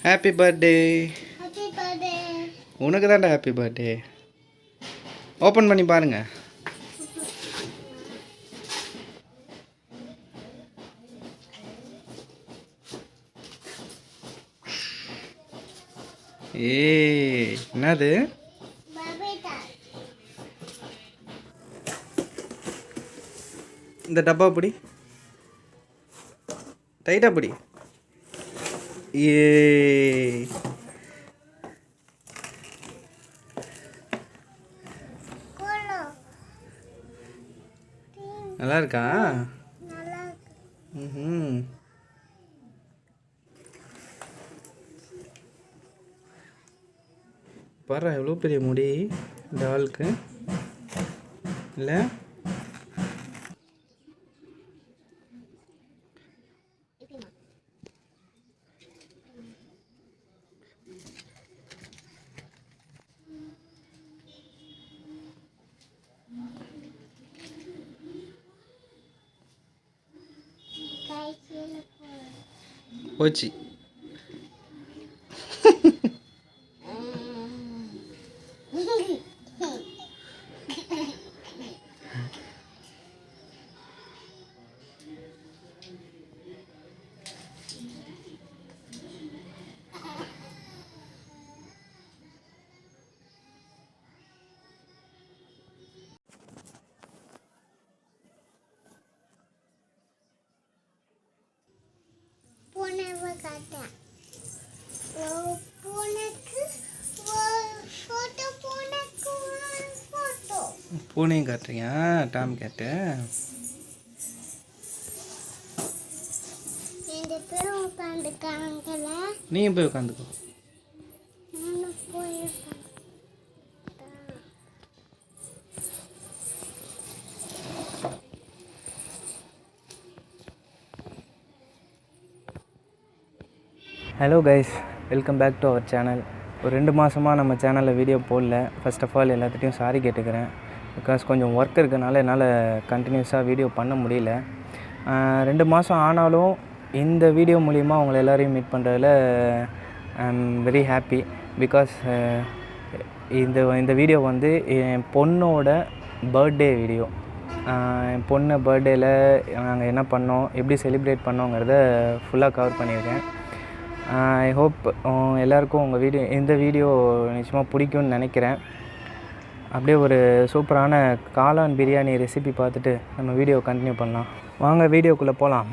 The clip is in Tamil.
Happy birthday. Happy birthday. உனக்கு தான்டா ஹாப்பி பர்த்டே. ஓப்பன் பண்ணி பாருங்க. ஏய் என்னது? இந்த டப்பா பிடி, டைட்டா பிடி. ஏ நல்லா இருக்கா? ம். பாரு எவ்வளோ பெரிய முடி இந்த ஆளுக்கு இல்லை? போச்சு. பூனையும் காட்டுறியா? டாம் கேட்டு நீயும் போய் உட்காந்துக்கோ. Hello guys, welcome back to our channel. ஒரு 2 மாதமாக நம்ம சேனலில் வீடியோ போடல. ஃபர்ஸ்ட் ஆஃப் ஆல் எல்லாத்துட்டையும் சாரி கேட்டுக்கிறேன். பிகாஸ் கொஞ்சம் ஒர்க் இருக்கனால என்னால் கண்டினியூஸாக வீடியோ பண்ண முடியல. 2 மாதம் ஆனாலும் இந்த வீடியோ மூலிமா உங்களை எல்லோரையும் மீட் பண்ணுறதுல I am very happy. Because இந்த வீடியோ வந்து என் பொண்ணோட பர்த்டே வீடியோ. என் பொண்ணு பர்த்டேயில் நாங்கள் என்ன பண்ணோம், எப்படி செலிப்ரேட் பண்ணோங்கிறத ஃபுல்லாக கவர் பண்ணியிருக்கேன். ஐ ஹோப் எல்லாருக்கும் இந்த வீடியோ நிச்சயமாக பிடிக்கும்னு நினைக்கிறேன். அப்படியே ஒரு சூப்பரான காளான் பிரியாணி ரெசிபி பார்த்துட்டு நம்ம வீடியோ கண்டினியூ பண்ணலாம். வாங்க வீடியோக்குள்ளே போகலாம்.